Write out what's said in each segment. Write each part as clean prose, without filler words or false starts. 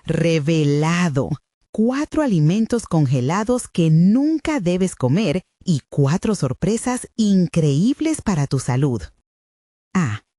revelado. 4 alimentos congelados que nunca debes comer y 4 sorpresas increíbles para tu salud.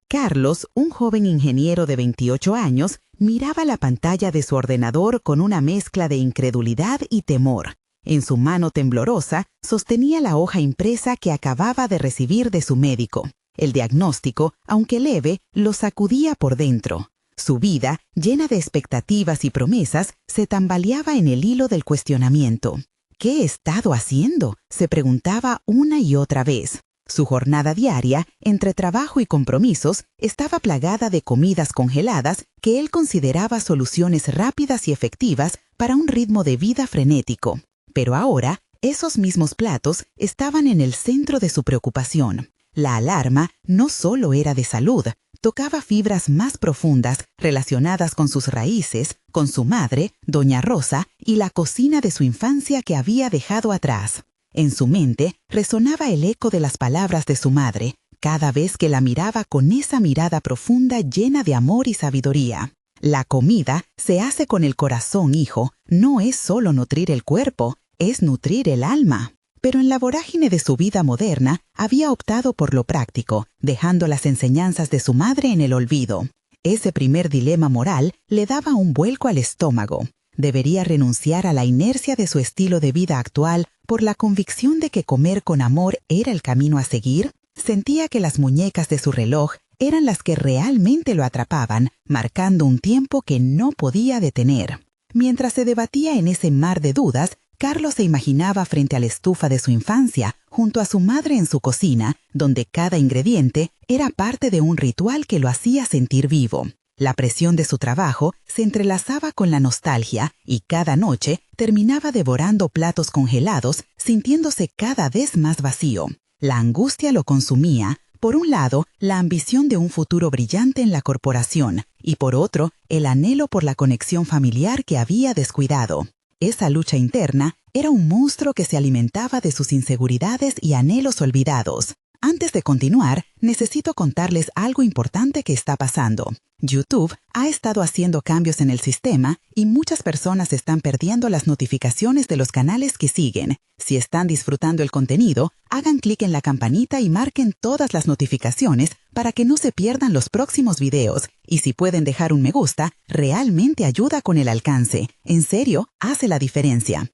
Carlos, un joven ingeniero de 28 años, miraba la pantalla de su ordenador con una mezcla de incredulidad y temor. En su mano temblorosa sostenía la hoja impresa que acababa de recibir de su médico. El diagnóstico, aunque leve, lo sacudía por dentro. Su vida, llena de expectativas y promesas, se tambaleaba en el hilo del cuestionamiento. ¿Qué he estado haciendo?, se preguntaba una y otra vez. Su jornada diaria, entre trabajo y compromisos, estaba plagada de comidas congeladas que él consideraba soluciones rápidas y efectivas para un ritmo de vida frenético. Pero ahora, esos mismos platos estaban en el centro de su preocupación. La alarma no solo era de salud, tocaba fibras más profundas relacionadas con sus raíces, con su madre, Doña Rosa, y la cocina de su infancia que había dejado atrás. En su mente resonaba el eco de las palabras de su madre, cada vez que la miraba con esa mirada profunda llena de amor y sabiduría. La comida se hace con el corazón, hijo. No es solo nutrir el cuerpo, es nutrir el alma. Pero en la vorágine de su vida moderna, había optado por lo práctico, dejando las enseñanzas de su madre en el olvido. Ese primer dilema moral le daba un vuelco al estómago. ¿Debería renunciar a la inercia de su estilo de vida actual por la convicción de que comer con amor era el camino a seguir? Sentía que las muñecas de su reloj eran las que realmente lo atrapaban, marcando un tiempo que no podía detener. Mientras se debatía en ese mar de dudas, Carlos se imaginaba frente a la estufa de su infancia, junto a su madre en su cocina, donde cada ingrediente era parte de un ritual que lo hacía sentir vivo. La presión de su trabajo se entrelazaba con la nostalgia y cada noche terminaba devorando platos congelados, sintiéndose cada vez más vacío. La angustia lo consumía, por un lado, la ambición de un futuro brillante en la corporación y por otro, el anhelo por la conexión familiar que había descuidado. Esa lucha interna era un monstruo que se alimentaba de sus inseguridades y anhelos olvidados. Antes de continuar, necesito contarles algo importante que está pasando. YouTube ha estado haciendo cambios en el sistema y muchas personas están perdiendo las notificaciones de los canales que siguen. Si están disfrutando el contenido, hagan clic en la campanita y marquen todas las notificaciones para que no se pierdan los próximos videos. Y si pueden dejar un me gusta, realmente ayuda con el alcance. En serio, hace la diferencia.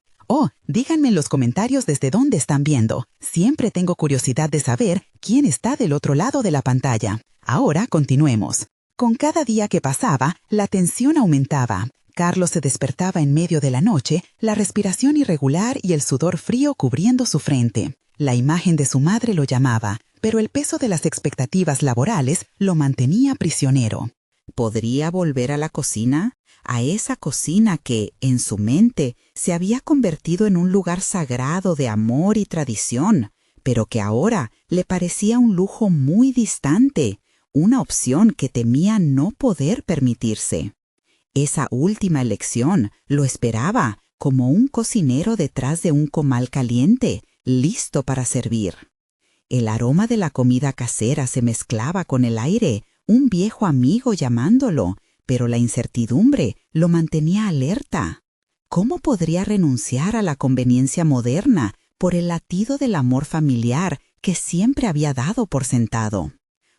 Díganme en los comentarios desde dónde están viendo. Siempre tengo curiosidad de saber quién está del otro lado de la pantalla. Ahora continuemos. Con cada día que pasaba, la tensión aumentaba. Carlos se despertaba en medio de la noche, la respiración irregular y el sudor frío cubriendo su frente. La imagen de su madre lo llamaba, pero el peso de las expectativas laborales lo mantenía prisionero. ¿Podría volver a la cocina? A esa cocina que, en su mente, se había convertido en un lugar sagrado de amor y tradición, pero que ahora le parecía un lujo muy distante, una opción que temía no poder permitirse. Esa última elección lo esperaba como un cocinero detrás de un comal caliente, listo para servir. El aroma de la comida casera se mezclaba con el aire, un viejo amigo llamándolo, pero la incertidumbre lo mantenía alerta. ¿Cómo podría renunciar a la conveniencia moderna por el latido del amor familiar que siempre había dado por sentado?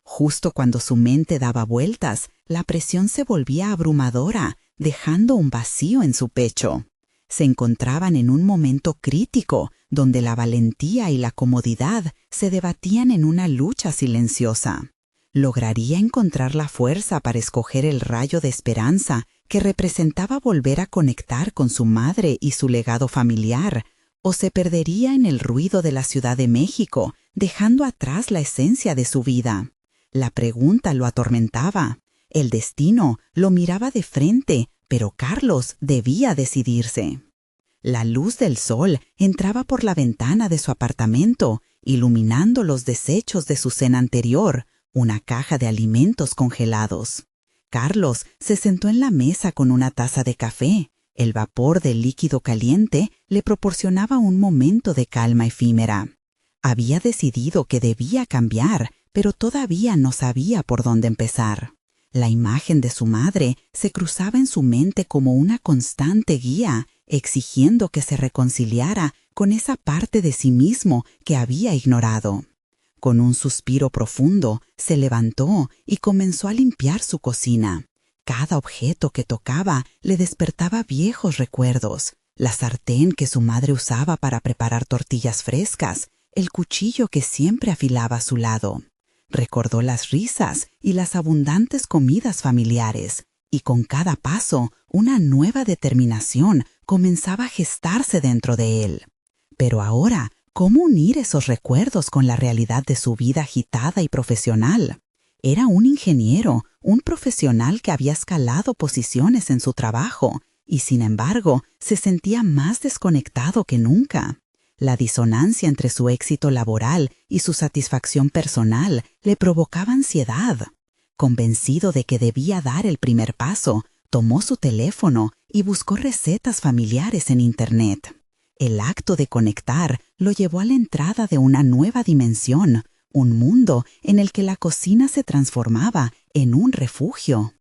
Justo cuando su mente daba vueltas, la presión se volvía abrumadora, dejando un vacío en su pecho. Se encontraban en un momento crítico, donde la valentía y la comodidad se debatían en una lucha silenciosa. ¿Lograría encontrar la fuerza para escoger el rayo de esperanza que representaba volver a conectar con su madre y su legado familiar? ¿O se perdería en el ruido de la Ciudad de México, dejando atrás la esencia de su vida? La pregunta lo atormentaba. El destino lo miraba de frente, pero Carlos debía decidirse. La luz del sol entraba por la ventana de su apartamento, iluminando los desechos de su cena anterior, una caja de alimentos congelados. Carlos se sentó en la mesa con una taza de café. El vapor del líquido caliente le proporcionaba un momento de calma efímera. Había decidido que debía cambiar, pero todavía no sabía por dónde empezar. La imagen de su madre se cruzaba en su mente como una constante guía, exigiendo que se reconciliara con esa parte de sí mismo que había ignorado. Con un suspiro profundo, se levantó y comenzó a limpiar su cocina. Cada objeto que tocaba le despertaba viejos recuerdos. La sartén que su madre usaba para preparar tortillas frescas, el cuchillo que siempre afilaba a su lado. Recordó las risas y las abundantes comidas familiares, y con cada paso, una nueva determinación comenzaba a gestarse dentro de él. Pero ahora, ¿cómo unir esos recuerdos con la realidad de su vida agitada y profesional? Era un ingeniero, un profesional que había escalado posiciones en su trabajo, y sin embargo, se sentía más desconectado que nunca. La disonancia entre su éxito laboral y su satisfacción personal le provocaba ansiedad. Convencido de que debía dar el primer paso, tomó su teléfono y buscó recetas familiares en Internet. El acto de conectar lo llevó a la entrada de una nueva dimensión, un mundo en el que la cocina se transformaba en un refugio.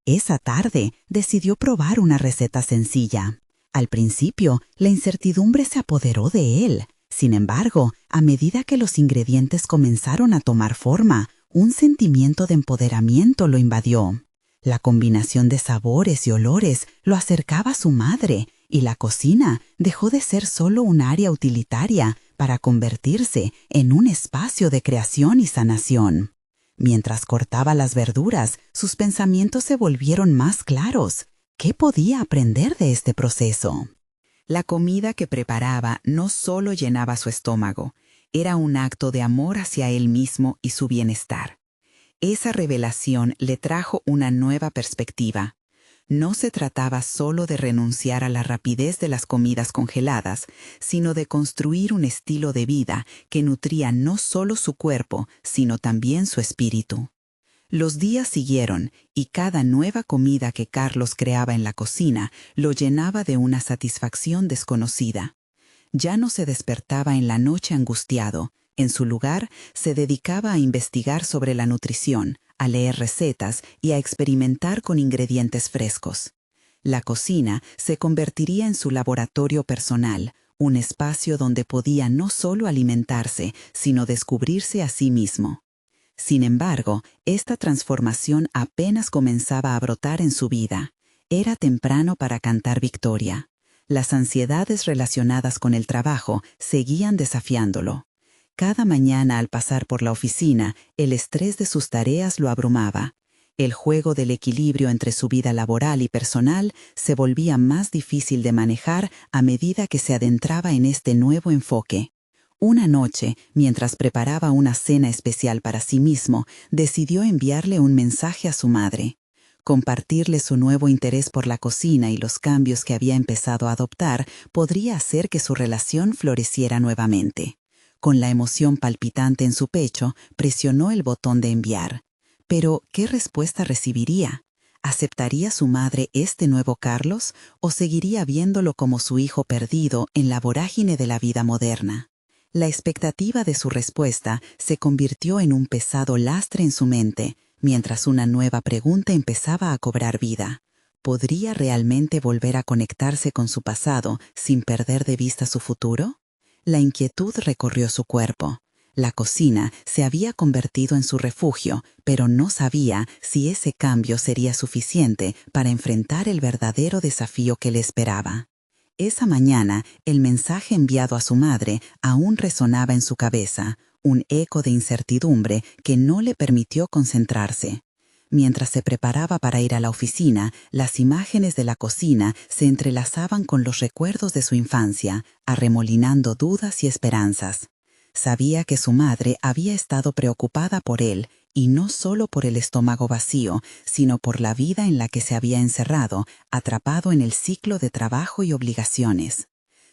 Esa tarde decidió probar una receta sencilla. Al principio, la incertidumbre se apoderó de él. Sin embargo, a medida que los ingredientes comenzaron a tomar forma, un sentimiento de empoderamiento lo invadió. La combinación de sabores y olores lo acercaba a su madre, y la cocina dejó de ser solo un área utilitaria para convertirse en un espacio de creación y sanación. Mientras cortaba las verduras, sus pensamientos se volvieron más claros. ¿Qué podía aprender de este proceso? La comida que preparaba no solo llenaba su estómago, era un acto de amor hacia él mismo y su bienestar. Esa revelación le trajo una nueva perspectiva. No se trataba solo de renunciar a la rapidez de las comidas congeladas, sino de construir un estilo de vida que nutría no solo su cuerpo, sino también su espíritu. Los días siguieron y cada nueva comida que Carlos creaba en la cocina lo llenaba de una satisfacción desconocida. Ya no se despertaba en la noche angustiado. En su lugar, se dedicaba a investigar sobre la nutrición, a leer recetas y a experimentar con ingredientes frescos. La cocina se convertiría en su laboratorio personal, un espacio donde podía no solo alimentarse, sino descubrirse a sí mismo. Sin embargo, esta transformación apenas comenzaba a brotar en su vida. Era temprano para cantar victoria. Las ansiedades relacionadas con el trabajo seguían desafiándolo. Cada mañana al pasar por la oficina, el estrés de sus tareas lo abrumaba. El juego del equilibrio entre su vida laboral y personal se volvía más difícil de manejar a medida que se adentraba en este nuevo enfoque. Una noche, mientras preparaba una cena especial para sí mismo, decidió enviarle un mensaje a su madre. Compartirle su nuevo interés por la cocina y los cambios que había empezado a adoptar podría hacer que su relación floreciera nuevamente. Con la emoción palpitante en su pecho, presionó el botón de enviar. Pero, ¿qué respuesta recibiría? ¿Aceptaría su madre este nuevo Carlos o seguiría viéndolo como su hijo perdido en la vorágine de la vida moderna? La expectativa de su respuesta se convirtió en un pesado lastre en su mente, mientras una nueva pregunta empezaba a cobrar vida. ¿Podría realmente volver a conectarse con su pasado sin perder de vista su futuro? La inquietud recorrió su cuerpo. La cocina se había convertido en su refugio, pero no sabía si ese cambio sería suficiente para enfrentar el verdadero desafío que le esperaba. Esa mañana, el mensaje enviado a su madre aún resonaba en su cabeza, un eco de incertidumbre que no le permitió concentrarse. Mientras se preparaba para ir a la oficina, las imágenes de la cocina se entrelazaban con los recuerdos de su infancia, arremolinando dudas y esperanzas. Sabía que su madre había estado preocupada por él, y no solo por el estómago vacío, sino por la vida en la que se había encerrado, atrapado en el ciclo de trabajo y obligaciones.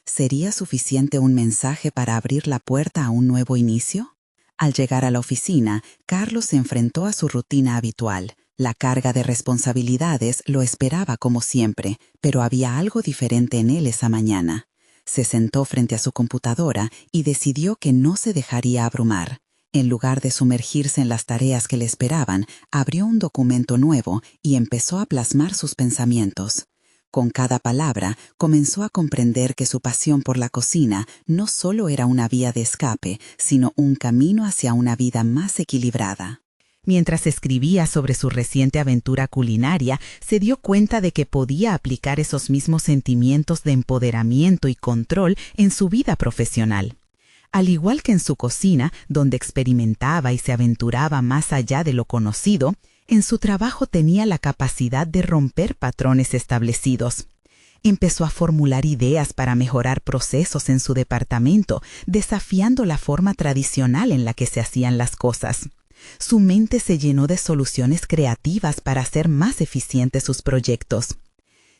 ¿Sería suficiente un mensaje para abrir la puerta a un nuevo inicio? Al llegar a la oficina, Carlos se enfrentó a su rutina habitual. La carga de responsabilidades lo esperaba como siempre, pero había algo diferente en él esa mañana. Se sentó frente a su computadora y decidió que no se dejaría abrumar. En lugar de sumergirse en las tareas que le esperaban, abrió un documento nuevo y empezó a plasmar sus pensamientos. Con cada palabra, comenzó a comprender que su pasión por la cocina no solo era una vía de escape, sino un camino hacia una vida más equilibrada. Mientras escribía sobre su reciente aventura culinaria, se dio cuenta de que podía aplicar esos mismos sentimientos de empoderamiento y control en su vida profesional. Al igual que en su cocina, donde experimentaba y se aventuraba más allá de lo conocido, en su trabajo tenía la capacidad de romper patrones establecidos. Empezó a formular ideas para mejorar procesos en su departamento, desafiando la forma tradicional en la que se hacían las cosas. Su mente se llenó de soluciones creativas para hacer más eficientes sus proyectos.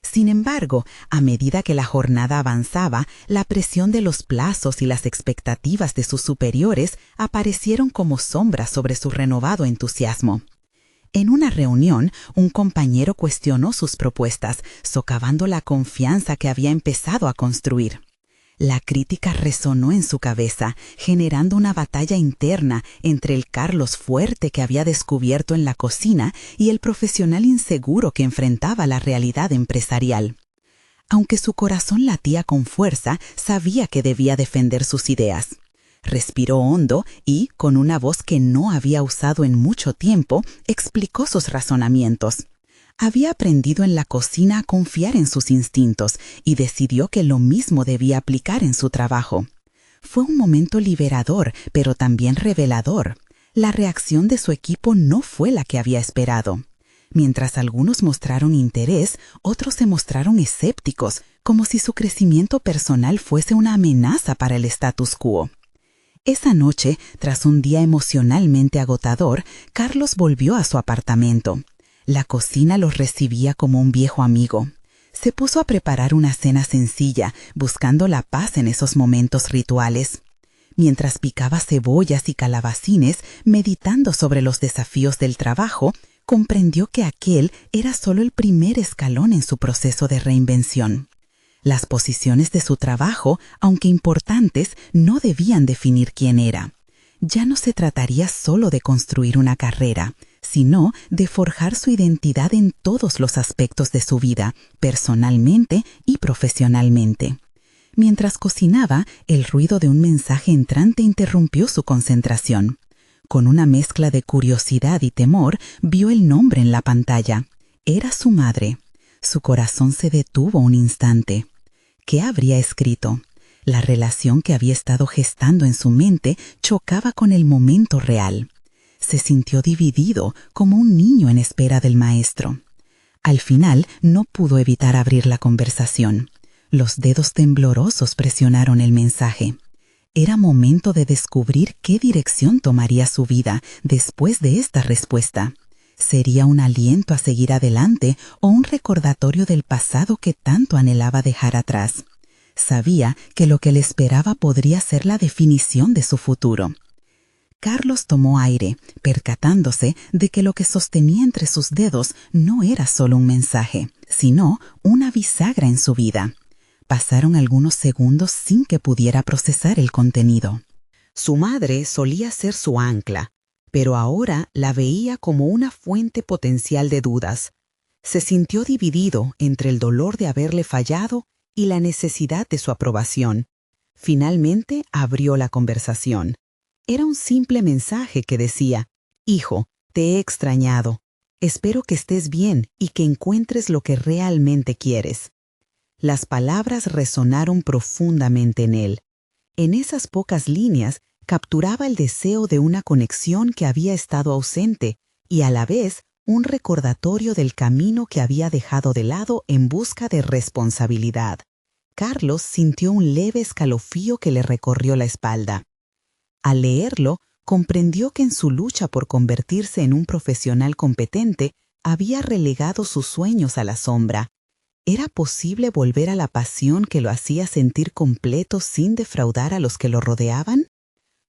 Sin embargo, a medida que la jornada avanzaba, la presión de los plazos y las expectativas de sus superiores aparecieron como sombras sobre su renovado entusiasmo. En una reunión, un compañero cuestionó sus propuestas, socavando la confianza que había empezado a construir. La crítica resonó en su cabeza, generando una batalla interna entre el Carlos fuerte que había descubierto en la cocina y el profesional inseguro que enfrentaba la realidad empresarial. Aunque su corazón latía con fuerza, sabía que debía defender sus ideas. Respiró hondo y, con una voz que no había usado en mucho tiempo, explicó sus razonamientos. Había aprendido en la cocina a confiar en sus instintos y decidió que lo mismo debía aplicar en su trabajo. Fue un momento liberador, pero también revelador. La reacción de su equipo no fue la que había esperado. Mientras algunos mostraron interés, otros se mostraron escépticos, como si su crecimiento personal fuese una amenaza para el status quo. Esa noche, tras un día emocionalmente agotador, Carlos volvió a su apartamento. La cocina los recibía como un viejo amigo. Se puso a preparar una cena sencilla, buscando la paz en esos momentos rituales. Mientras picaba cebollas y calabacines, meditando sobre los desafíos del trabajo, comprendió que aquel era solo el primer escalón en su proceso de reinvención. Las posiciones de su trabajo, aunque importantes, no debían definir quién era. Ya no se trataría solo de construir una carrera, sino de forjar su identidad en todos los aspectos de su vida, personalmente y profesionalmente. Mientras cocinaba, el ruido de un mensaje entrante interrumpió su concentración. Con una mezcla de curiosidad y temor, vio el nombre en la pantalla. Era su madre. Su corazón se detuvo un instante. ¿Qué habría escrito? La relación que había estado gestando en su mente chocaba con el momento real. Se sintió dividido, como un niño en espera del maestro. Al final, no pudo evitar abrir la conversación. Los dedos temblorosos presionaron el mensaje. Era momento de descubrir qué dirección tomaría su vida después de esta respuesta. ¿Sería un aliento a seguir adelante o un recordatorio del pasado que tanto anhelaba dejar atrás? Sabía que lo que le esperaba podría ser la definición de su futuro. Carlos tomó aire, percatándose de que lo que sostenía entre sus dedos no era solo un mensaje, sino una bisagra en su vida. Pasaron algunos segundos sin que pudiera procesar el contenido. Su madre solía ser su ancla, pero ahora la veía como una fuente potencial de dudas. Se sintió dividido entre el dolor de haberle fallado y la necesidad de su aprobación. Finalmente abrió la conversación. Era un simple mensaje que decía: «Hijo, te he extrañado. Espero que estés bien y que encuentres lo que realmente quieres». Las palabras resonaron profundamente en él. En esas pocas líneas capturaba el deseo de una conexión que había estado ausente y a la vez un recordatorio del camino que había dejado de lado en busca de responsabilidad. Carlos sintió un leve escalofrío que le recorrió la espalda. Al leerlo, comprendió que en su lucha por convertirse en un profesional competente, había relegado sus sueños a la sombra. ¿Era posible volver a la pasión que lo hacía sentir completo sin defraudar a los que lo rodeaban?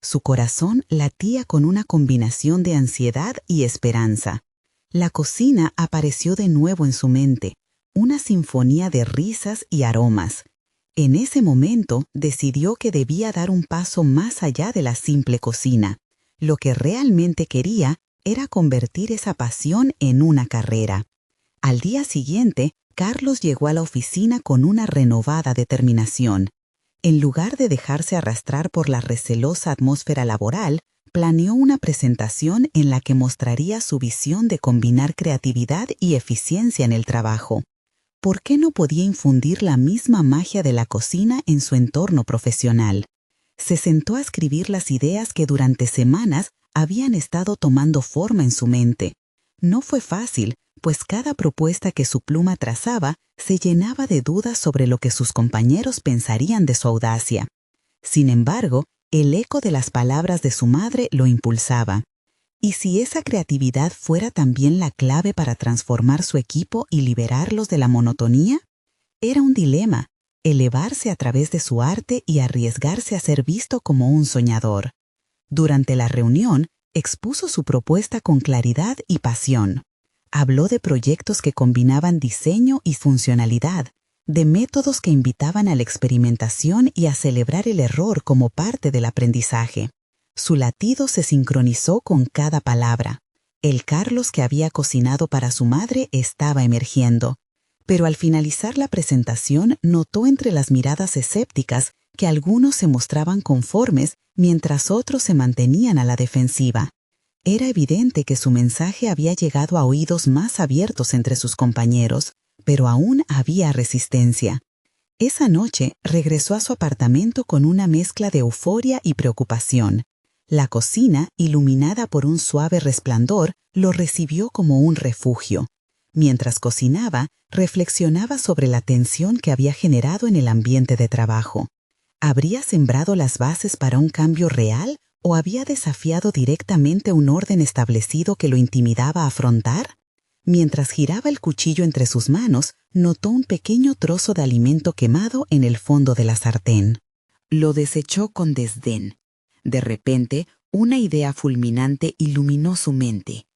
Su corazón latía con una combinación de ansiedad y esperanza. La cocina apareció de nuevo en su mente, una sinfonía de risas y aromas. En ese momento decidió que debía dar un paso más allá de la simple cocina, Lo que realmente quería era convertir esa pasión en una carrera. Al día siguiente, Carlos llegó a la oficina con una renovada determinación. En lugar de dejarse arrastrar por la recelosa atmósfera laboral, planeó una presentación en la que mostraría su visión de combinar creatividad y eficiencia en el trabajo. ¿Por qué no podía infundir la misma magia de la cocina en su entorno profesional? Se sentó a escribir las ideas que durante semanas habían estado tomando forma en su mente. No fue fácil, pues cada propuesta que su pluma trazaba se llenaba de dudas sobre lo que sus compañeros pensarían de su audacia. Sin embargo, el eco de las palabras de su madre lo impulsaba. ¿Y si esa creatividad fuera también la clave para transformar su equipo y liberarlos de la monotonía? Era un dilema, elevarse a través de su arte y arriesgarse a ser visto como un soñador. Durante la reunión, expuso su propuesta con claridad y pasión. Habló de proyectos que combinaban diseño y funcionalidad, de métodos que invitaban a la experimentación y a celebrar el error como parte del aprendizaje. Su latido se sincronizó con cada palabra. El Carlos que había cocinado para su madre estaba emergiendo. Pero al finalizar la presentación notó entre las miradas escépticas que algunos se mostraban conformes mientras otros se mantenían a la defensiva. Era evidente que su mensaje había llegado a oídos más abiertos entre sus compañeros, pero aún había resistencia. Esa noche regresó a su apartamento con una mezcla de euforia y preocupación. La cocina, iluminada por un suave resplandor, lo recibió como un refugio. Mientras cocinaba, reflexionaba sobre la tensión que había generado en el ambiente de trabajo. ¿Habría sembrado las bases para un cambio real o había desafiado directamente un orden establecido que lo intimidaba a afrontar? Mientras giraba el cuchillo entre sus manos, notó un pequeño trozo de alimento quemado en el fondo de la sartén. Lo desechó con desdén. De repente, una idea fulminante iluminó su mente.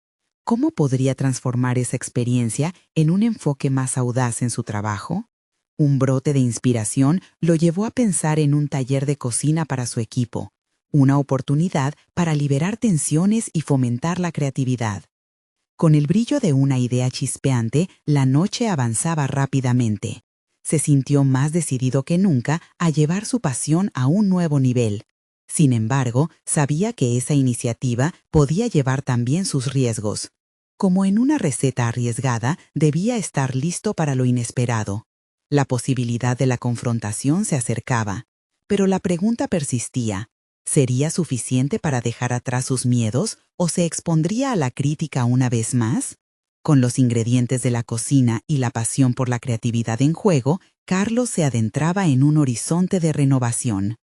¿Cómo podría transformar esa experiencia en un enfoque más audaz en su trabajo? Un brote de inspiración lo llevó a pensar en un taller de cocina para su equipo, una oportunidad para liberar tensiones y fomentar la creatividad. Con el brillo de una idea chispeante, la noche avanzaba rápidamente. Se sintió más decidido que nunca a llevar su pasión a un nuevo nivel. Sin embargo, sabía que esa iniciativa podía llevar también sus riesgos. Como en una receta arriesgada, debía estar listo para lo inesperado. La posibilidad de la confrontación se acercaba, pero la pregunta persistía. ¿Sería suficiente para dejar atrás sus miedos o se expondría a la crítica una vez más? Con los ingredientes de la cocina y la pasión por la creatividad en juego, Carlos se adentraba en un horizonte de renovación.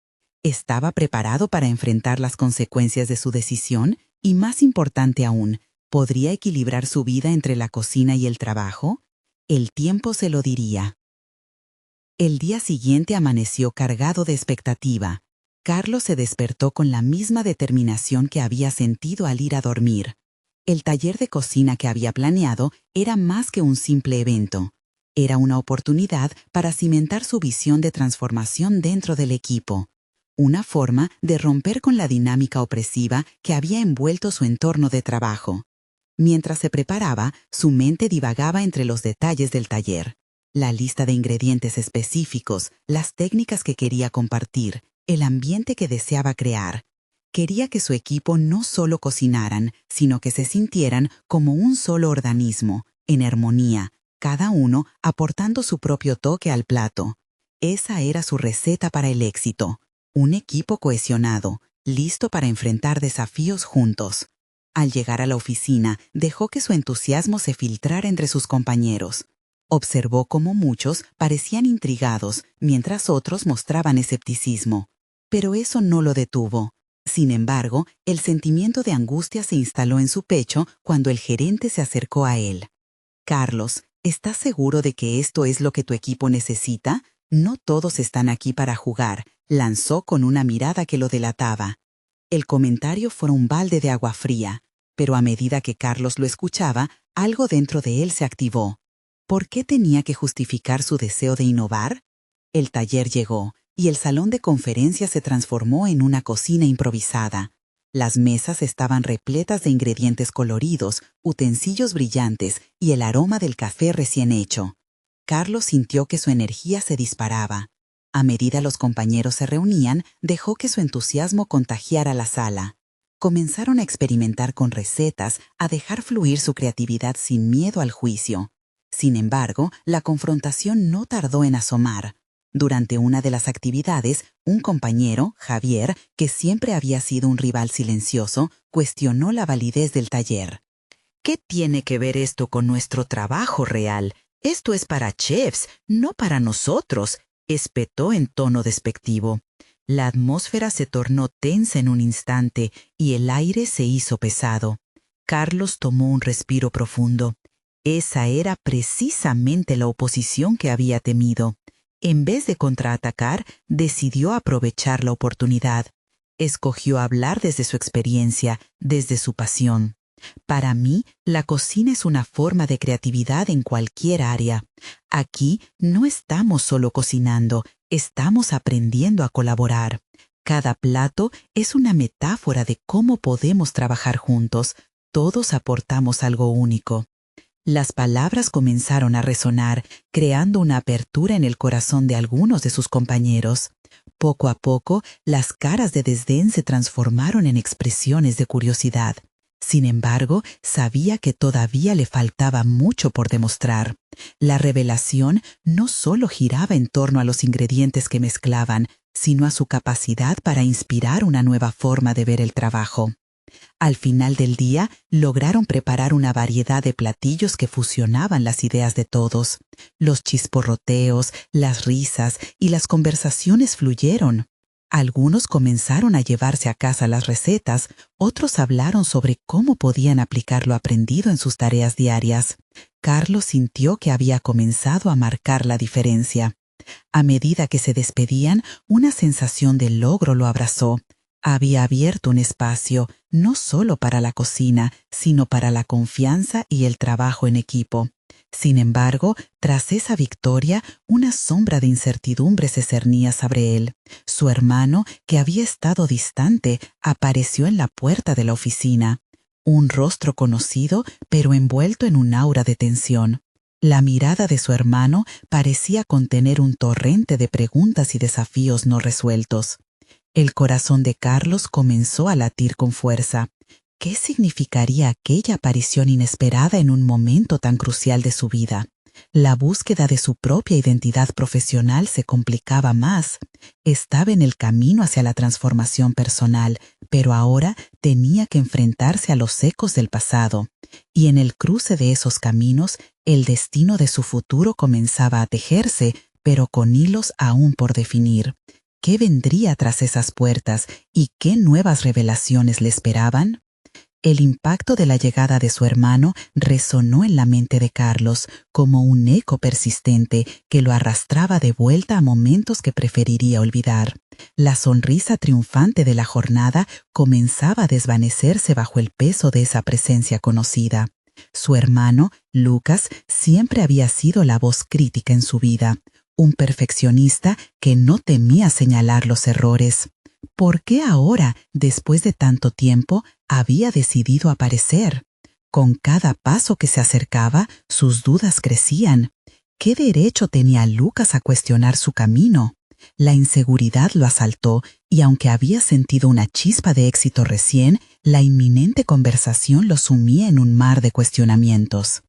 ¿Estaba preparado para enfrentar las consecuencias de su decisión? Y más importante aún, ¿podría equilibrar su vida entre la cocina y el trabajo? El tiempo se lo diría. El día siguiente amaneció cargado de expectativa. Carlos se despertó con la misma determinación que había sentido al ir a dormir. El taller de cocina que había planeado era más que un simple evento. Era una oportunidad para cimentar su visión de transformación dentro del equipo. Una forma de romper con la dinámica opresiva que había envuelto su entorno de trabajo. Mientras se preparaba, su mente divagaba entre los detalles del taller. La lista de ingredientes específicos, las técnicas que quería compartir, el ambiente que deseaba crear. Quería que su equipo no solo cocinaran, sino que se sintieran como un solo organismo, en armonía, cada uno aportando su propio toque al plato. Esa era su receta para el éxito. Un equipo cohesionado, listo para enfrentar desafíos juntos. Al llegar a la oficina, dejó que su entusiasmo se filtrara entre sus compañeros. Observó cómo muchos parecían intrigados, mientras otros mostraban escepticismo. Pero eso no lo detuvo. Sin embargo, el sentimiento de angustia se instaló en su pecho cuando el gerente se acercó a él. «Carlos, ¿estás seguro de que esto es lo que tu equipo necesita? No todos están aquí para jugar», lanzó con una mirada que lo delataba. El comentario fue un balde de agua fría, pero a medida que Carlos lo escuchaba, algo dentro de él se activó. ¿Por qué tenía que justificar su deseo de innovar? El taller llegó, y el salón de conferencias se transformó en una cocina improvisada. Las mesas estaban repletas de ingredientes coloridos, utensilios brillantes y el aroma del café recién hecho. Carlos sintió que su energía se disparaba. A medida los compañeros se reunían, dejó que su entusiasmo contagiara la sala. Comenzaron a experimentar con recetas, a dejar fluir su creatividad sin miedo al juicio. Sin embargo, la confrontación no tardó en asomar. Durante una de las actividades, un compañero, Javier, que siempre había sido un rival silencioso, cuestionó la validez del taller. ¿Qué tiene que ver esto con nuestro trabajo real? Esto es para chefs, no para nosotros, espetó en tono despectivo. La atmósfera se tornó tensa en un instante y el aire se hizo pesado. Carlos tomó un respiro profundo. Esa era precisamente la oposición que había temido. En vez de contraatacar, decidió aprovechar la oportunidad. Escogió hablar desde su experiencia, desde su pasión. Para mí, la cocina es una forma de creatividad en cualquier área. Aquí no estamos solo cocinando, estamos aprendiendo a colaborar. Cada plato es una metáfora de cómo podemos trabajar juntos. Todos aportamos algo único. Las palabras comenzaron a resonar, creando una apertura en el corazón de algunos de sus compañeros. Poco a poco, las caras de desdén se transformaron en expresiones de curiosidad. Sin embargo, sabía que todavía le faltaba mucho por demostrar. La revelación no solo giraba en torno a los ingredientes que mezclaban, sino a su capacidad para inspirar una nueva forma de ver el trabajo. Al final del día, lograron preparar una variedad de platillos que fusionaban las ideas de todos. Los chisporroteos, las risas y las conversaciones fluyeron. Algunos comenzaron a llevarse a casa las recetas, otros hablaron sobre cómo podían aplicar lo aprendido en sus tareas diarias. Carlos sintió que había comenzado a marcar la diferencia. A medida que se despedían, una sensación de logro lo abrazó. Había abierto un espacio, no solo para la cocina, sino para la confianza y el trabajo en equipo. Sin embargo, tras esa victoria, una sombra de incertidumbre se cernía sobre él. Su hermano, que había estado distante, apareció en la puerta de la oficina. Un rostro conocido, pero envuelto en un aura de tensión. La mirada de su hermano parecía contener un torrente de preguntas y desafíos no resueltos. El corazón de Carlos comenzó a latir con fuerza. ¿Qué significaría aquella aparición inesperada en un momento tan crucial de su vida? La búsqueda de su propia identidad profesional se complicaba más. Estaba en el camino hacia la transformación personal, pero ahora tenía que enfrentarse a los ecos del pasado. Y en el cruce de esos caminos, el destino de su futuro comenzaba a tejerse, pero con hilos aún por definir. ¿Qué vendría tras esas puertas y qué nuevas revelaciones le esperaban? El impacto de la llegada de su hermano resonó en la mente de Carlos como un eco persistente que lo arrastraba de vuelta a momentos que preferiría olvidar. La sonrisa triunfante de la jornada comenzaba a desvanecerse bajo el peso de esa presencia conocida. Su hermano, Lucas, siempre había sido la voz crítica en su vida, un perfeccionista que no temía señalar los errores. ¿Por qué ahora, después de tanto tiempo, había decidido aparecer? Con cada paso que se acercaba, sus dudas crecían. ¿Qué derecho tenía Lucas a cuestionar su camino? La inseguridad lo asaltó y aunque había sentido una chispa de éxito recién, la inminente conversación lo sumía en un mar de cuestionamientos.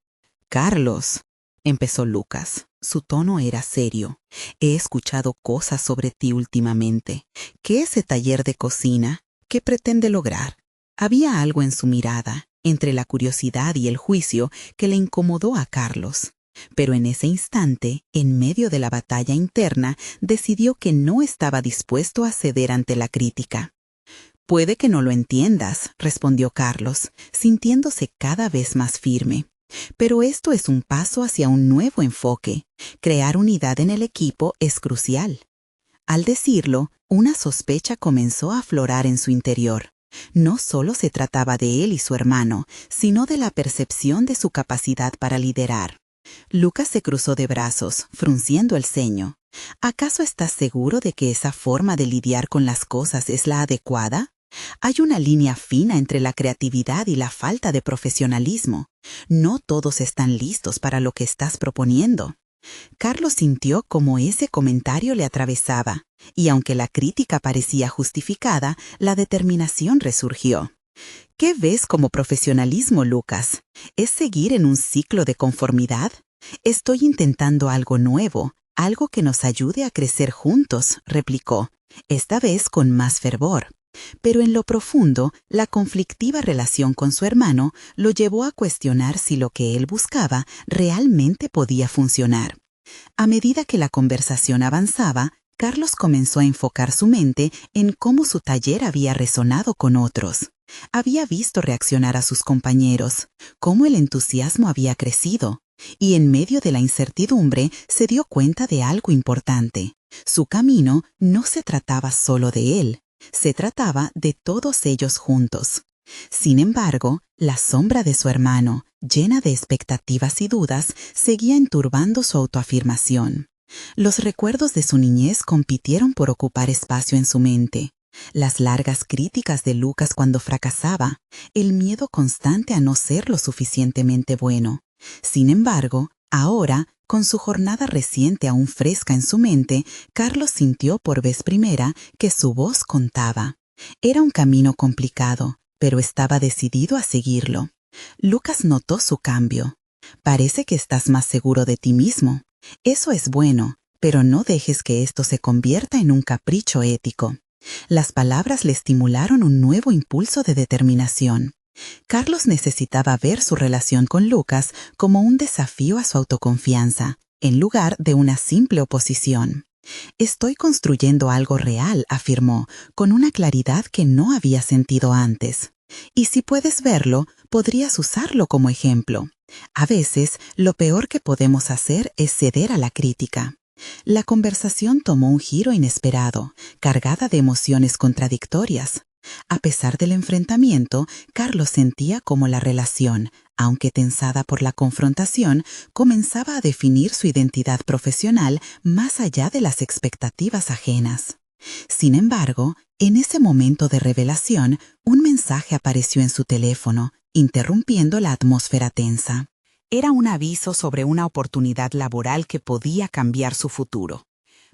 «Carlos», empezó Lucas. Su tono era serio. «He escuchado cosas sobre ti últimamente. ¿Qué es ese taller de cocina? ¿Qué pretende lograr?» Había algo en su mirada, entre la curiosidad y el juicio, que le incomodó a Carlos. Pero en ese instante, en medio de la batalla interna, decidió que no estaba dispuesto a ceder ante la crítica. «Puede que no lo entiendas», respondió Carlos, sintiéndose cada vez más firme. «Pero esto es un paso hacia un nuevo enfoque. Crear unidad en el equipo es crucial». Al decirlo, una sospecha comenzó a aflorar en su interior. No solo se trataba de él y su hermano, sino de la percepción de su capacidad para liderar. Lucas se cruzó de brazos, frunciendo el ceño. «¿Acaso estás seguro de que esa forma de lidiar con las cosas es la adecuada? Hay una línea fina entre la creatividad y la falta de profesionalismo. No todos están listos para lo que estás proponiendo. Carlos sintió como ese comentario le atravesaba, y aunque la crítica parecía justificada, la determinación resurgió. ¿Qué ves como profesionalismo, Lucas? ¿Es seguir en un ciclo de conformidad? Estoy intentando algo nuevo, algo que nos ayude a crecer juntos, replicó, esta vez con más fervor. Pero en lo profundo, la conflictiva relación con su hermano lo llevó a cuestionar si lo que él buscaba realmente podía funcionar. A medida que la conversación avanzaba, Carlos comenzó a enfocar su mente en cómo su taller había resonado con otros. Había visto reaccionar a sus compañeros, cómo el entusiasmo había crecido, y en medio de la incertidumbre se dio cuenta de algo importante. Su camino no se trataba solo de él, se trataba de todos ellos juntos. Sin embargo, la sombra de su hermano, llena de expectativas y dudas, seguía enturbando su autoafirmación. Los recuerdos de su niñez compitieron por ocupar espacio en su mente. Las largas críticas de Lucas cuando fracasaba, el miedo constante a no ser lo suficientemente bueno. Sin embargo, ahora, con su jornada reciente aún fresca en su mente, Carlos sintió por vez primera que su voz contaba. Era un camino complicado, pero estaba decidido a seguirlo. Lucas notó su cambio. Parece que estás más seguro de ti mismo. Eso es bueno, pero no dejes que esto se convierta en un capricho ético. Las palabras le estimularon un nuevo impulso de determinación. Carlos necesitaba ver su relación con Lucas como un desafío a su autoconfianza, en lugar de una simple oposición. Estoy construyendo algo real, afirmó, con una claridad que no había sentido antes. Y si puedes verlo, podrías usarlo como ejemplo. A veces, lo peor que podemos hacer es ceder a la crítica. La conversación tomó un giro inesperado, cargada de emociones contradictorias. A pesar del enfrentamiento, Carlos sentía como la relación, aunque tensada por la confrontación, comenzaba a definir su identidad profesional más allá de las expectativas ajenas. Sin embargo, en ese momento de revelación, un mensaje apareció en su teléfono, interrumpiendo la atmósfera tensa. Era un aviso sobre una oportunidad laboral que podía cambiar su futuro.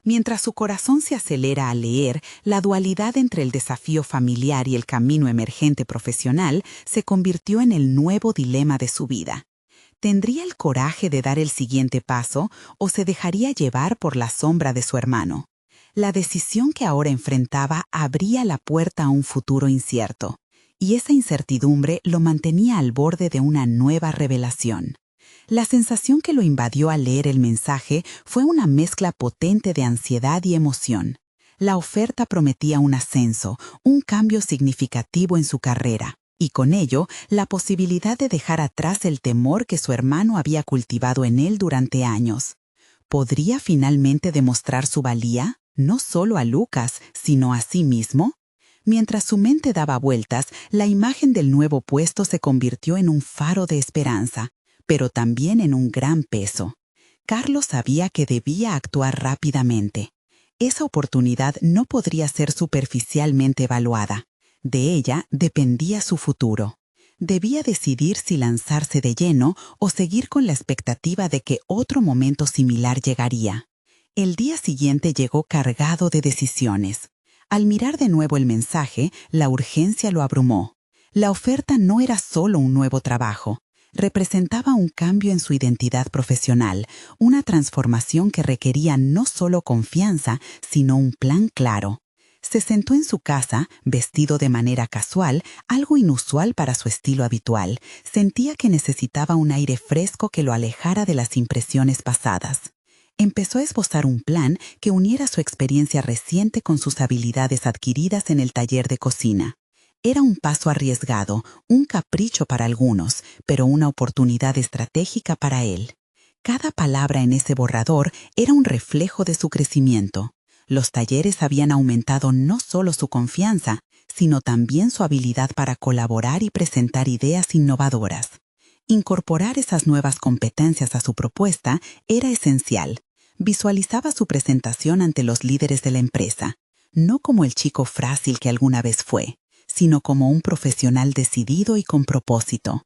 Mientras su corazón se acelera al leer, la dualidad entre el desafío familiar y el camino emergente profesional se convirtió en el nuevo dilema de su vida. ¿Tendría el coraje de dar el siguiente paso o se dejaría llevar por la sombra de su hermano? La decisión que ahora enfrentaba abría la puerta a un futuro incierto, y esa incertidumbre lo mantenía al borde de una nueva revelación. La sensación que lo invadió al leer el mensaje fue una mezcla potente de ansiedad y emoción. La oferta prometía un ascenso, un cambio significativo en su carrera, y con ello la posibilidad de dejar atrás el temor que su hermano había cultivado en él durante años. ¿Podría finalmente demostrar su valía, no solo a Lucas, sino a sí mismo? Mientras su mente daba vueltas, la imagen del nuevo puesto se convirtió en un faro de esperanza, pero también en un gran peso. Carlos sabía que debía actuar rápidamente. Esa oportunidad no podría ser superficialmente evaluada. De ella dependía su futuro. Debía decidir si lanzarse de lleno o seguir con la expectativa de que otro momento similar llegaría. El día siguiente llegó cargado de decisiones. Al mirar de nuevo el mensaje, la urgencia lo abrumó. La oferta no era solo un nuevo trabajo. Representaba un cambio en su identidad profesional, una transformación que requería no solo confianza, sino un plan claro. Se sentó en su casa, vestido de manera casual, algo inusual para su estilo habitual. Sentía que necesitaba un aire fresco que lo alejara de las impresiones pasadas. Empezó a esbozar un plan que uniera su experiencia reciente con sus habilidades adquiridas en el taller de cocina. Era un paso arriesgado, un capricho para algunos, pero una oportunidad estratégica para él. Cada palabra en ese borrador era un reflejo de su crecimiento. Los talleres habían aumentado no solo su confianza, sino también su habilidad para colaborar y presentar ideas innovadoras. Incorporar esas nuevas competencias a su propuesta era esencial. Visualizaba su presentación ante los líderes de la empresa, no como el chico frágil que alguna vez fue, sino como un profesional decidido y con propósito.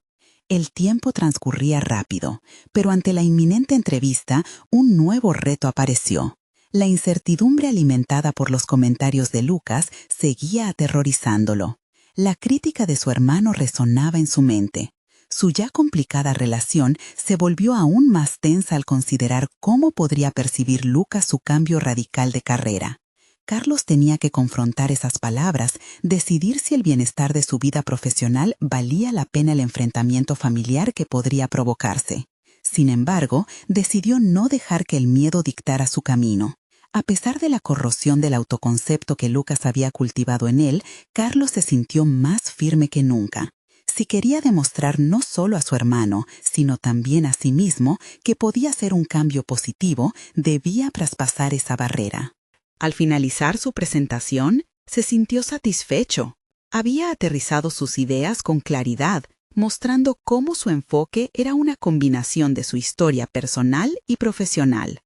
El tiempo transcurría rápido, pero ante la inminente entrevista, un nuevo reto apareció. La incertidumbre alimentada por los comentarios de Lucas seguía aterrorizándolo. La crítica de su hermano resonaba en su mente. Su ya complicada relación se volvió aún más tensa al considerar cómo podría percibir Lucas su cambio radical de carrera. Carlos tenía que confrontar esas palabras, decidir si el bienestar de su vida profesional valía la pena el enfrentamiento familiar que podría provocarse. Sin embargo, decidió no dejar que el miedo dictara su camino. A pesar de la corrosión del autoconcepto que Lucas había cultivado en él, Carlos se sintió más firme que nunca. Si quería demostrar no solo a su hermano, sino también a sí mismo que podía hacer un cambio positivo, debía traspasar esa barrera. Al finalizar su presentación, se sintió satisfecho. Había aterrizado sus ideas con claridad, mostrando cómo su enfoque era una combinación de su historia personal y profesional.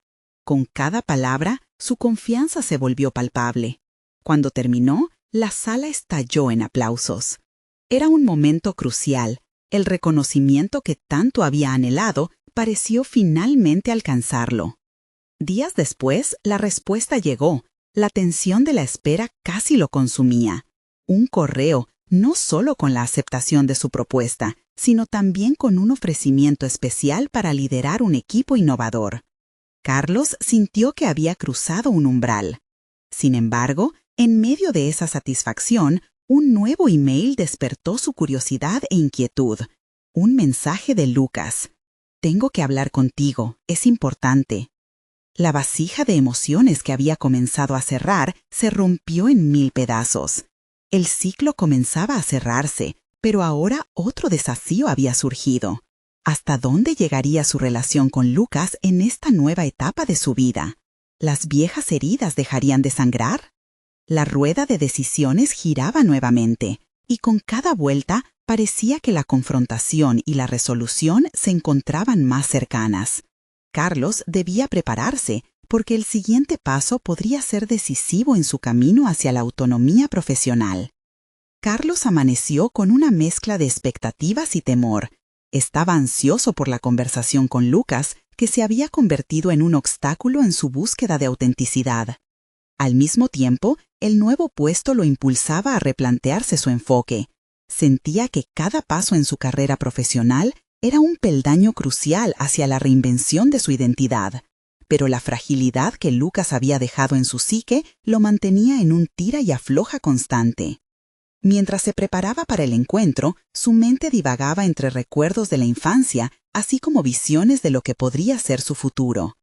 Con cada palabra, su confianza se volvió palpable. Cuando terminó, la sala estalló en aplausos. Era un momento crucial. El reconocimiento que tanto había anhelado pareció finalmente alcanzarlo. Días después, la respuesta llegó. La tensión de la espera casi lo consumía. Un correo, no solo con la aceptación de su propuesta, sino también con un ofrecimiento especial para liderar un equipo innovador. Carlos sintió que había cruzado un umbral. Sin embargo, en medio de esa satisfacción, un nuevo email despertó su curiosidad e inquietud. Un mensaje de Lucas. «Tengo que hablar contigo, es importante». La vasija de emociones que había comenzado a cerrar se rompió en 1000 pedazos. El ciclo comenzaba a cerrarse, pero ahora otro desafío había surgido. ¿Hasta dónde llegaría su relación con Lucas en esta nueva etapa de su vida? ¿Las viejas heridas dejarían de sangrar? La rueda de decisiones giraba nuevamente, y con cada vuelta parecía que la confrontación y la resolución se encontraban más cercanas. Carlos debía prepararse, porque el siguiente paso podría ser decisivo en su camino hacia la autonomía profesional. Carlos amaneció con una mezcla de expectativas y temor. Estaba ansioso por la conversación con Lucas, que se había convertido en un obstáculo en su búsqueda de autenticidad. Al mismo tiempo, el nuevo puesto lo impulsaba a replantearse su enfoque. Sentía que cada paso en su carrera profesional era un peldaño crucial hacia la reinvención de su identidad, pero la fragilidad que Lucas había dejado en su psique lo mantenía en un tira y afloja constante. Mientras se preparaba para el encuentro, su mente divagaba entre recuerdos de la infancia, así como visiones de lo que podría ser su futuro.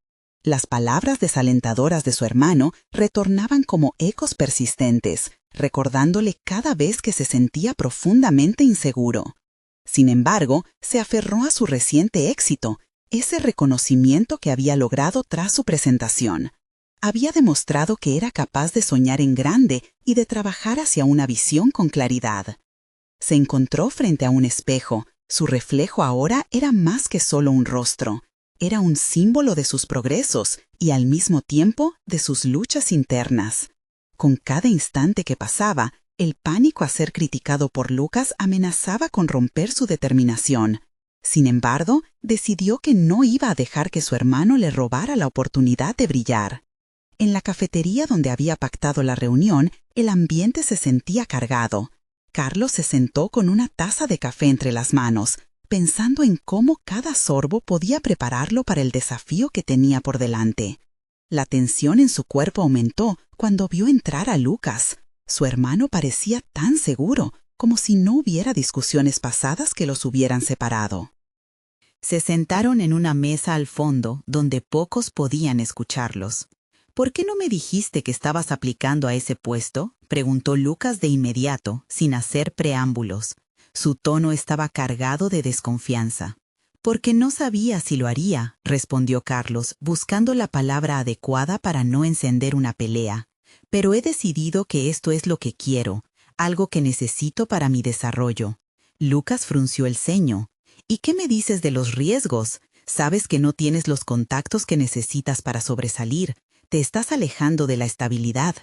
Las palabras desalentadoras de su hermano retornaban como ecos persistentes, recordándole cada vez que se sentía profundamente inseguro. Sin embargo, se aferró a su reciente éxito, ese reconocimiento que había logrado tras su presentación. Había demostrado que era capaz de soñar en grande y de trabajar hacia una visión con claridad. Se encontró frente a un espejo. Su reflejo ahora era más que solo un rostro. Era un símbolo de sus progresos y al mismo tiempo de sus luchas internas. Con cada instante que pasaba, el pánico a ser criticado por Lucas amenazaba con romper su determinación. Sin embargo, decidió que no iba a dejar que su hermano le robara la oportunidad de brillar. En la cafetería donde había pactado la reunión, el ambiente se sentía cargado. Carlos se sentó con una taza de café entre las manos, pensando en cómo cada sorbo podía prepararlo para el desafío que tenía por delante. La tensión en su cuerpo aumentó cuando vio entrar a Lucas. Su hermano parecía tan seguro, como si no hubiera discusiones pasadas que los hubieran separado. Se sentaron en una mesa al fondo, donde pocos podían escucharlos. «¿Por qué no me dijiste que estabas aplicando a ese puesto?», preguntó Lucas de inmediato, sin hacer preámbulos. Su tono estaba cargado de desconfianza. «Porque no sabía si lo haría», respondió Carlos, buscando la palabra adecuada para no encender una pelea. «Pero he decidido que esto es lo que quiero, algo que necesito para mi desarrollo». Lucas frunció el ceño. «¿Y qué me dices de los riesgos? Sabes que no tienes los contactos que necesitas para sobresalir. Te estás alejando de la estabilidad».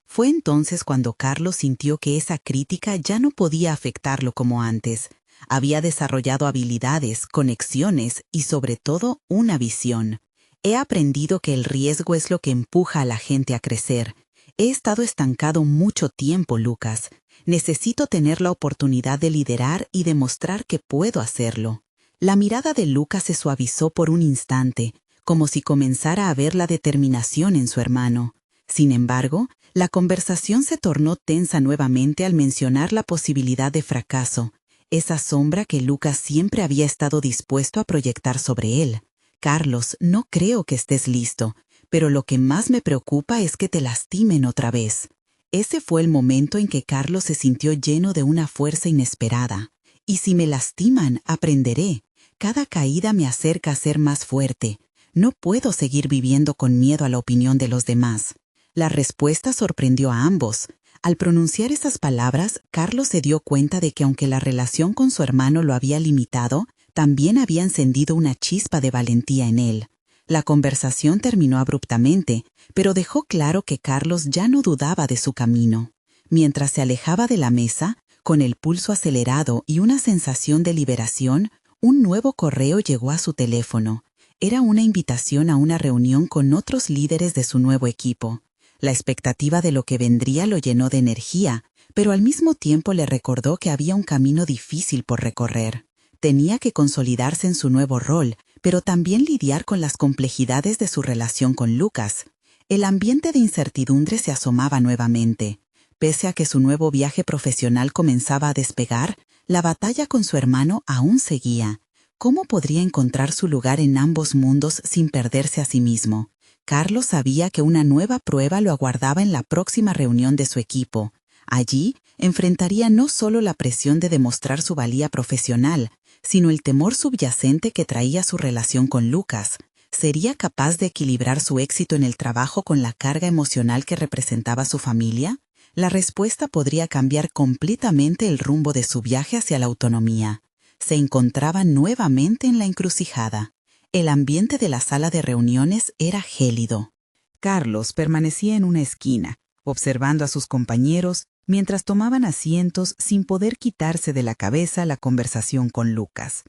Fue entonces cuando Carlos sintió que esa crítica ya no podía afectarlo como antes. Había desarrollado habilidades, conexiones y sobre todo una visión. He aprendido que el riesgo es lo que empuja a la gente a crecer. He estado estancado mucho tiempo, Lucas. Necesito tener la oportunidad de liderar y demostrar que puedo hacerlo. La mirada de Lucas se suavizó por un instante, como si comenzara a ver la determinación en su hermano. Sin embargo, la conversación se tornó tensa nuevamente al mencionar la posibilidad de fracaso, esa sombra que Lucas siempre había estado dispuesto a proyectar sobre él. Carlos, no creo que estés listo, pero lo que más me preocupa es que te lastimen otra vez. Ese fue el momento en que Carlos se sintió lleno de una fuerza inesperada. Y si me lastiman, aprenderé. Cada caída me acerca a ser más fuerte. No puedo seguir viviendo con miedo a la opinión de los demás. La respuesta sorprendió a ambos. Al pronunciar esas palabras, Carlos se dio cuenta de que aunque la relación con su hermano lo había limitado, también había encendido una chispa de valentía en él. La conversación terminó abruptamente, pero dejó claro que Carlos ya no dudaba de su camino. Mientras se alejaba de la mesa, con el pulso acelerado y una sensación de liberación, un nuevo correo llegó a su teléfono. Era una invitación a una reunión con otros líderes de su nuevo equipo. La expectativa de lo que vendría lo llenó de energía, pero al mismo tiempo le recordó que había un camino difícil por recorrer. Tenía que consolidarse en su nuevo rol, pero también lidiar con las complejidades de su relación con Lucas. El ambiente de incertidumbre se asomaba nuevamente. Pese a que su nuevo viaje profesional comenzaba a despegar, la batalla con su hermano aún seguía. ¿Cómo podría encontrar su lugar en ambos mundos sin perderse a sí mismo? Carlos sabía que una nueva prueba lo aguardaba en la próxima reunión de su equipo. Allí enfrentaría no solo la presión de demostrar su valía profesional, sino el temor subyacente que traía su relación con Lucas. ¿Sería capaz de equilibrar su éxito en el trabajo con la carga emocional que representaba su familia? La respuesta podría cambiar completamente el rumbo de su viaje hacia la autonomía. Se encontraba nuevamente en la encrucijada. El ambiente de la sala de reuniones era gélido. Carlos permanecía en una esquina, observando a sus compañeros mientras tomaban asientos sin poder quitarse de la cabeza la conversación con Lucas.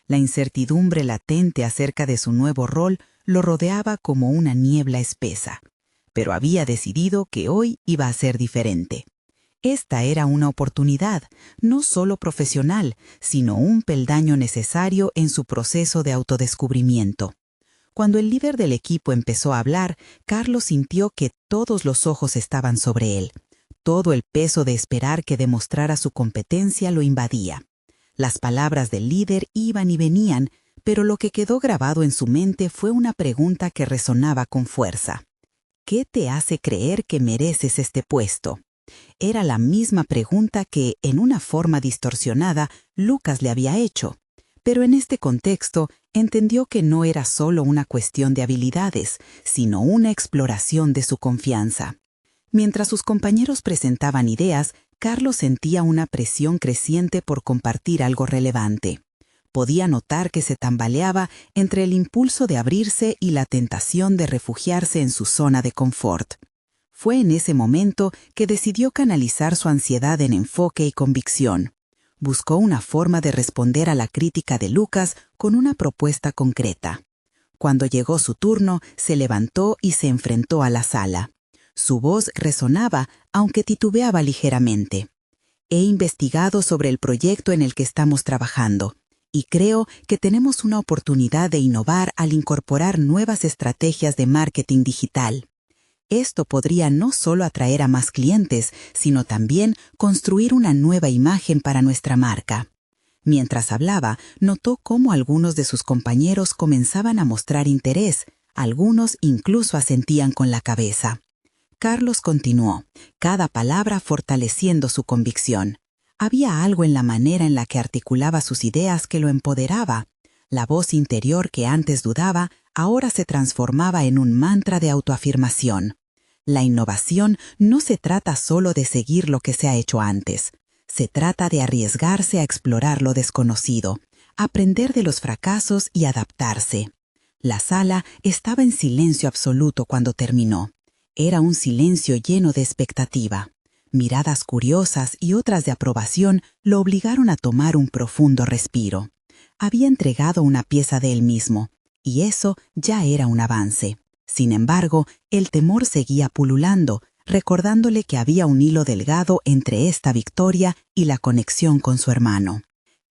La incertidumbre latente acerca de su nuevo rol lo rodeaba como una niebla espesa. Pero había decidido que hoy iba a ser diferente. Esta era una oportunidad, no solo profesional, sino un peldaño necesario en su proceso de autodescubrimiento. Cuando el líder del equipo empezó a hablar, Carlos sintió que todos los ojos estaban sobre él. Todo el peso de esperar que demostrara su competencia lo invadía. Las palabras del líder iban y venían, pero lo que quedó grabado en su mente fue una pregunta que resonaba con fuerza. ¿Qué te hace creer que mereces este puesto? Era la misma pregunta que, en una forma distorsionada, Lucas le había hecho. Pero en este contexto, entendió que no era solo una cuestión de habilidades, sino una exploración de su confianza. Mientras sus compañeros presentaban ideas, Carlos sentía una presión creciente por compartir algo relevante. Podía notar que se tambaleaba entre el impulso de abrirse y la tentación de refugiarse en su zona de confort. Fue en ese momento que decidió canalizar su ansiedad en enfoque y convicción. Buscó una forma de responder a la crítica de Lucas con una propuesta concreta. Cuando llegó su turno, se levantó y se enfrentó a la sala. Su voz resonaba, aunque titubeaba ligeramente. He investigado sobre el proyecto en el que estamos trabajando, y creo que tenemos una oportunidad de innovar al incorporar nuevas estrategias de marketing digital. Esto podría no solo atraer a más clientes, sino también construir una nueva imagen para nuestra marca. Mientras hablaba, notó cómo algunos de sus compañeros comenzaban a mostrar interés, algunos incluso asentían con la cabeza. Carlos continuó, cada palabra fortaleciendo su convicción. Había algo en la manera en la que articulaba sus ideas que lo empoderaba. La voz interior que antes dudaba, ahora se transformaba en un mantra de autoafirmación. La innovación no se trata solo de seguir lo que se ha hecho antes. Se trata de arriesgarse a explorar lo desconocido, aprender de los fracasos y adaptarse. La sala estaba en silencio absoluto cuando terminó. Era un silencio lleno de expectativa. Miradas curiosas y otras de aprobación lo obligaron a tomar un profundo respiro. Había entregado una pieza de él mismo, y eso ya era un avance. Sin embargo, el temor seguía pululando, recordándole que había un hilo delgado entre esta victoria y la conexión con su hermano.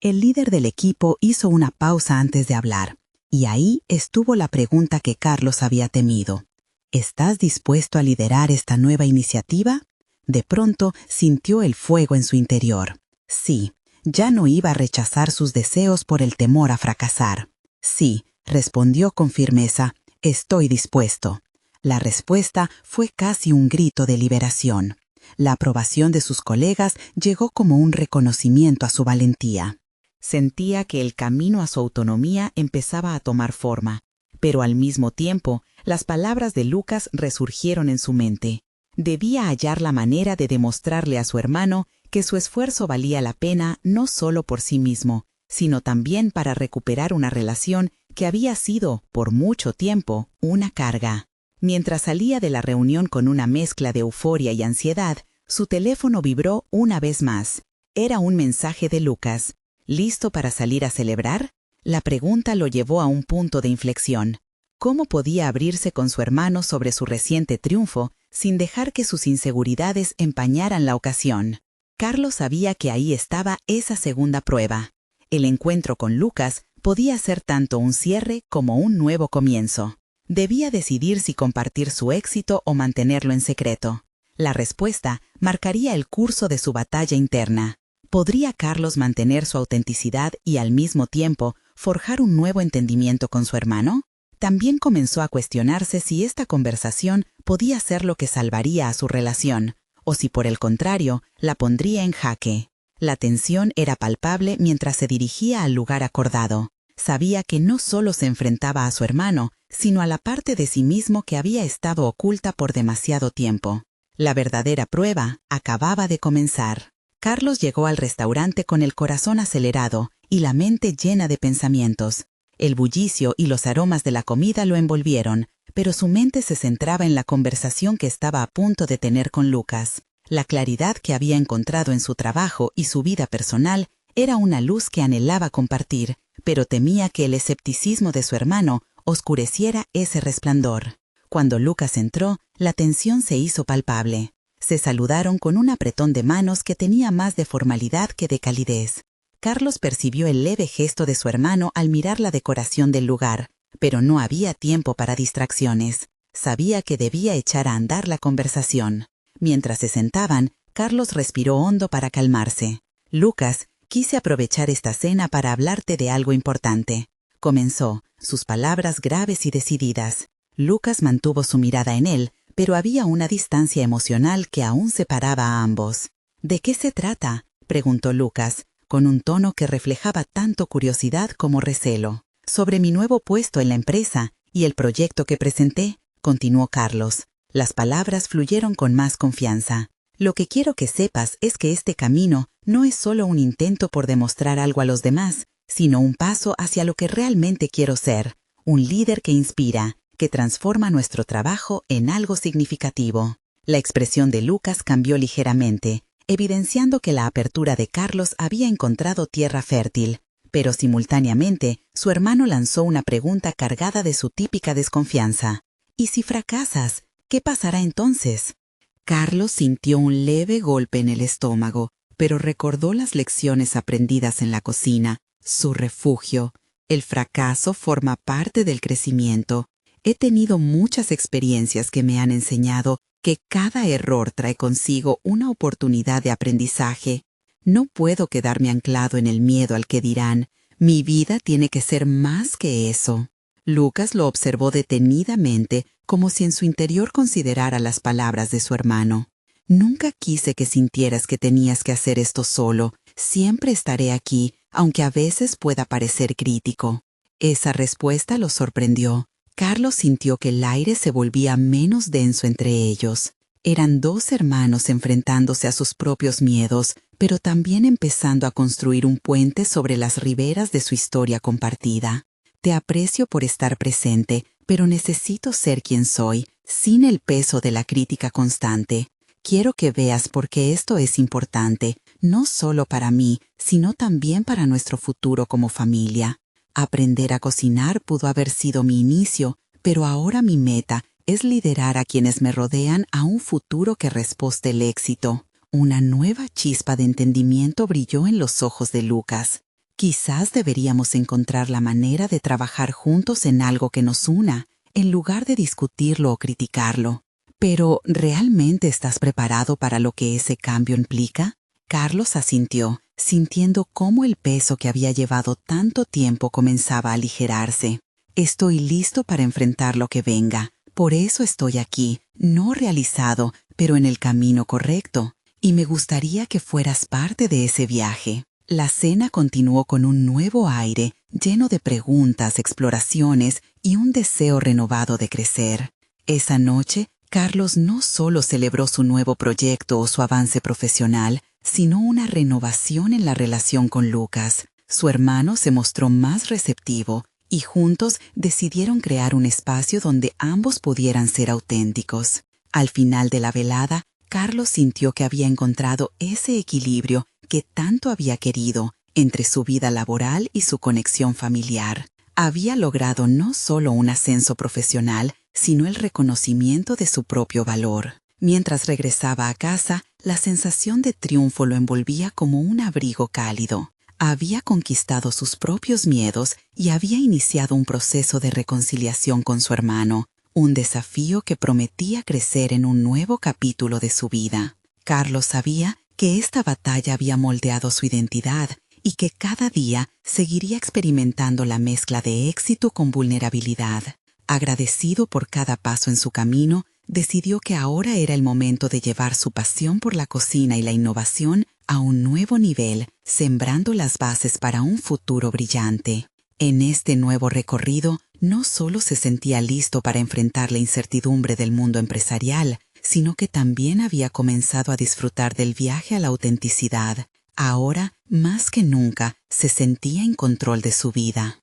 El líder del equipo hizo una pausa antes de hablar, y ahí estuvo la pregunta que Carlos había temido. ¿Estás dispuesto a liderar esta nueva iniciativa? De pronto sintió el fuego en su interior. Sí, ya no iba a rechazar sus deseos por el temor a fracasar. Sí, respondió con firmeza, estoy dispuesto. La respuesta fue casi un grito de liberación. La aprobación de sus colegas llegó como un reconocimiento a su valentía. Sentía que el camino a su autonomía empezaba a tomar forma, pero al mismo tiempo, las palabras de Lucas resurgieron en su mente. Debía hallar la manera de demostrarle a su hermano que su esfuerzo valía la pena no solo por sí mismo, sino también para recuperar una relación que había sido, por mucho tiempo, una carga. Mientras salía de la reunión con una mezcla de euforia y ansiedad, su teléfono vibró una vez más. Era un mensaje de Lucas. ¿Listo para salir a celebrar? La pregunta lo llevó a un punto de inflexión. ¿Cómo podía abrirse con su hermano sobre su reciente triunfo sin dejar que sus inseguridades empañaran la ocasión? Carlos sabía que ahí estaba esa segunda prueba. El encuentro con Lucas podía ser tanto un cierre como un nuevo comienzo. Debía decidir si compartir su éxito o mantenerlo en secreto. La respuesta marcaría el curso de su batalla interna. ¿Podría Carlos mantener su autenticidad y al mismo tiempo forjar un nuevo entendimiento con su hermano? También comenzó a cuestionarse si esta conversación podía ser lo que salvaría a su relación, o si por el contrario la pondría en jaque. La tensión era palpable mientras se dirigía al lugar acordado. Sabía que no solo se enfrentaba a su hermano, sino a la parte de sí mismo que había estado oculta por demasiado tiempo. La verdadera prueba acababa de comenzar. Carlos llegó al restaurante con el corazón acelerado y la mente llena de pensamientos. El bullicio y los aromas de la comida lo envolvieron, pero su mente se centraba en la conversación que estaba a punto de tener con Lucas. La claridad que había encontrado en su trabajo y su vida personal era una luz que anhelaba compartir, pero temía que el escepticismo de su hermano oscureciera ese resplandor. Cuando Lucas entró, la tensión se hizo palpable. Se saludaron con un apretón de manos que tenía más de formalidad que de calidez. Carlos percibió el leve gesto de su hermano al mirar la decoración del lugar, pero no había tiempo para distracciones. Sabía que debía echar a andar la conversación. Mientras se sentaban, Carlos respiró hondo para calmarse. Lucas, quise aprovechar esta cena para hablarte de algo importante. Comenzó, sus palabras graves y decididas. Lucas mantuvo su mirada en él, pero había una distancia emocional que aún separaba a ambos. ¿De qué se trata?, preguntó Lucas, con un tono que reflejaba tanto curiosidad como recelo. Sobre mi nuevo puesto en la empresa y el proyecto que presenté, continuó Carlos. Las palabras fluyeron con más confianza. Lo que quiero que sepas es que este camino no es solo un intento por demostrar algo a los demás, sino un paso hacia lo que realmente quiero ser, un líder que inspira, que transforma nuestro trabajo en algo significativo. La expresión de Lucas cambió ligeramente, evidenciando que la apertura de Carlos había encontrado tierra fértil, pero simultáneamente su hermano lanzó una pregunta cargada de su típica desconfianza. ¿Y si fracasas? ¿Qué pasará entonces? Carlos sintió un leve golpe en el estómago, pero recordó las lecciones aprendidas en la cocina, su refugio. El fracaso forma parte del crecimiento. He tenido muchas experiencias que me han enseñado que cada error trae consigo una oportunidad de aprendizaje. No puedo quedarme anclado en el miedo al que dirán. Mi vida tiene que ser más que eso. Lucas lo observó detenidamente, como si en su interior considerara las palabras de su hermano. Nunca quise que sintieras que tenías que hacer esto solo. Siempre estaré aquí, aunque a veces pueda parecer crítico. Esa respuesta lo sorprendió. Carlos sintió que el aire se volvía menos denso entre ellos. Eran dos hermanos enfrentándose a sus propios miedos, pero también empezando a construir un puente sobre las riberas de su historia compartida. Te aprecio por estar presente, pero necesito ser quien soy, sin el peso de la crítica constante. Quiero que veas por qué esto es importante, no solo para mí, sino también para nuestro futuro como familia. Aprender a cocinar pudo haber sido mi inicio, pero ahora mi meta es liderar a quienes me rodean a un futuro que resposte el éxito. Una nueva chispa de entendimiento brilló en los ojos de Lucas. Quizás deberíamos encontrar la manera de trabajar juntos en algo que nos una, en lugar de discutirlo o criticarlo. Pero, ¿realmente estás preparado para lo que ese cambio implica? Carlos asintió, sintiendo cómo el peso que había llevado tanto tiempo comenzaba a aligerarse. Estoy listo para enfrentar lo que venga. Por eso estoy aquí, no realizado, pero en el camino correcto. Y me gustaría que fueras parte de ese viaje. La cena continuó con un nuevo aire, lleno de preguntas, exploraciones y un deseo renovado de crecer. Esa noche, Carlos no solo celebró su nuevo proyecto o su avance profesional, sino una renovación en la relación con Lucas. Su hermano se mostró más receptivo y juntos decidieron crear un espacio donde ambos pudieran ser auténticos. Al final de la velada, Carlos sintió que había encontrado ese equilibrio que tanto había querido entre su vida laboral y su conexión familiar. Había logrado no solo un ascenso profesional, sino el reconocimiento de su propio valor. Mientras regresaba a casa, la sensación de triunfo lo envolvía como un abrigo cálido. Había conquistado sus propios miedos y había iniciado un proceso de reconciliación con su hermano, un desafío que prometía crecer en un nuevo capítulo de su vida. Carlos sabía que esta batalla había moldeado su identidad y que cada día seguiría experimentando la mezcla de éxito con vulnerabilidad. Agradecido por cada paso en su camino, decidió que ahora era el momento de llevar su pasión por la cocina y la innovación a un nuevo nivel, sembrando las bases para un futuro brillante. En este nuevo recorrido, no solo se sentía listo para enfrentar la incertidumbre del mundo empresarial, sino que también había comenzado a disfrutar del viaje a la autenticidad. Ahora, más que nunca, se sentía en control de su vida.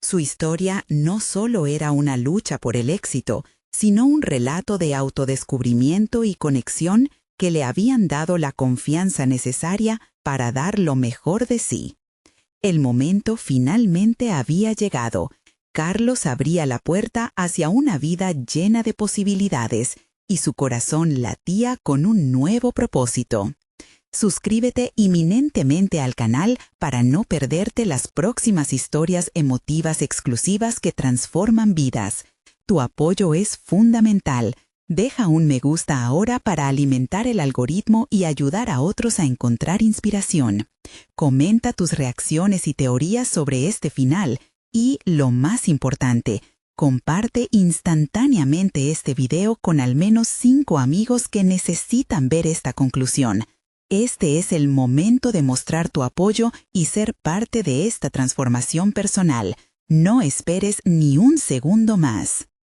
Su historia no solo era una lucha por el éxito, sino un relato de autodescubrimiento y conexión que le habían dado la confianza necesaria para dar lo mejor de sí. El momento finalmente había llegado. Carlos abría la puerta hacia una vida llena de posibilidades y su corazón latía con un nuevo propósito. Suscríbete inminentemente al canal para no perderte las próximas historias emotivas exclusivas que transforman vidas. Tu apoyo es fundamental. Deja un me gusta ahora para alimentar el algoritmo y ayudar a otros a encontrar inspiración. Comenta tus reacciones y teorías sobre este final y, lo más importante, comparte instantáneamente este video con al menos 5 amigos que necesitan ver esta conclusión. Este es el momento de mostrar tu apoyo y ser parte de esta transformación personal. No esperes ni un segundo más.